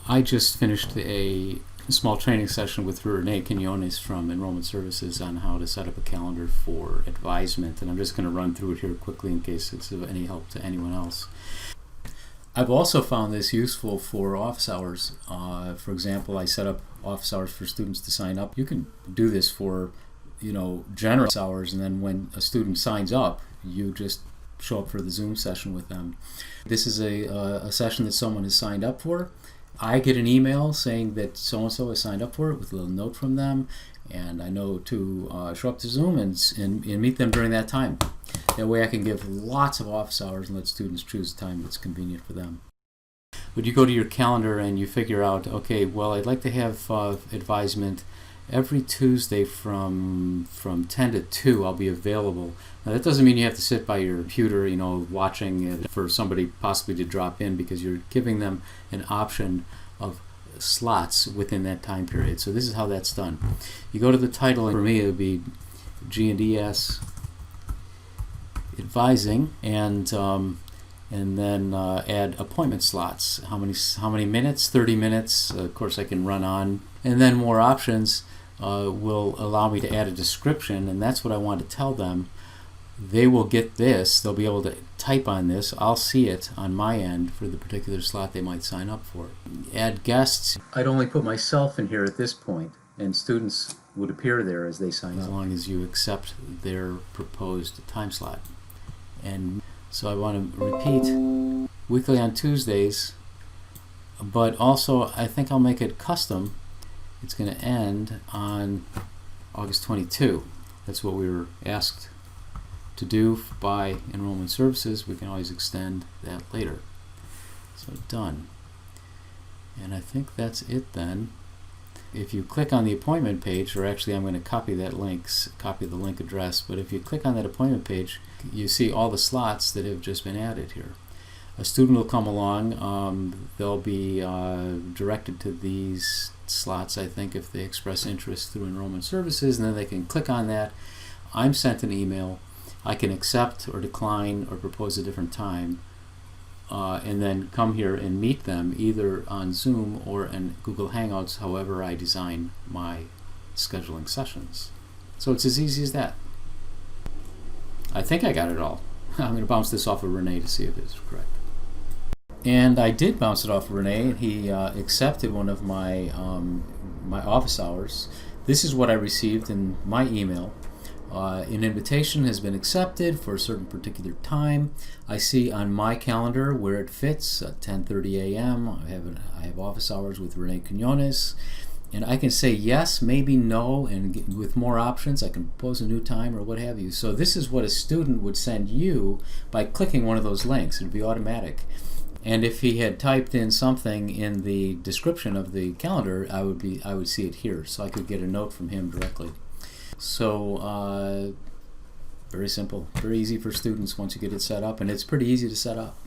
I just finished a small training session with Renee Quinones from Enrollment Services on how to set up a calendar for advisement, and I'm just going to run through it here quickly in case it's of any help to anyone else. I've also found this useful for office hours. For example, I set up office hours for students to sign up. You can do this for, general hours, and then when a student signs up, you just show up for the Zoom session with them. This is a session that someone has signed up for. I get an email saying that so-and-so has signed up for it with a little note from them, and I know to show up to Zoom and meet them during that time. That way I can give lots of office hours and let students choose a time that's convenient for them. When you go to your calendar and you figure out, okay, well, I'd like to have advisement every Tuesday from 10 to 2, I'll be available. Now, that doesn't mean you have to sit by your computer, watching it for somebody possibly to drop in, because you're giving them an option of slots within that time period. So this is how that's done. You go to the title, and for me it would be G&DS Advising, and then add appointment slots. How many minutes? 30 minutes. Of course, I can run on. And then more options will allow me to add a description, and that's what I want to tell them. They will get this. They'll be able to type on this. I'll see it on my end for the particular slot they might sign up for. Add guests. I'd only put myself in here at this point, and students would appear there as they sign up, as long as you accept their proposed time slot. And so I want to repeat weekly on Tuesdays, but also I think I'll make it custom. It's going to end on August 22. That's what we were asked to do by Enrollment Services. We can always extend that later. So done. And I think that's it then. If you click on the appointment page, or actually I'm going to copy the link address, but if you click on that appointment page, you see all the slots that have just been added here. A student will come along. They'll be directed to these slots, I think, if they express interest through Enrollment Services, and then they can click on that. I'm sent an email. I can accept or decline or propose a different time, and then come here and meet them either on Zoom or in Google Hangouts, however I design my scheduling sessions. So it's as easy as that. I think I got it all. I'm going to bounce this off of Renee to see if it's correct. And I did bounce it off of Renee, and he accepted one of my my office hours. This is what I received in my email. An invitation has been accepted for a certain particular time. I see on my calendar where it fits at 10:30 a.m. I have office hours with Renee Quinones, and I can say yes, maybe no, and with more options I can propose a new time or what have you. So this is what a student would send you by clicking one of those links. It would be automatic. And if he had typed in something in the description of the calendar, I would see it here, so I could get a note from him directly. So very simple, very easy for students once you get it set up, and it's pretty easy to set up.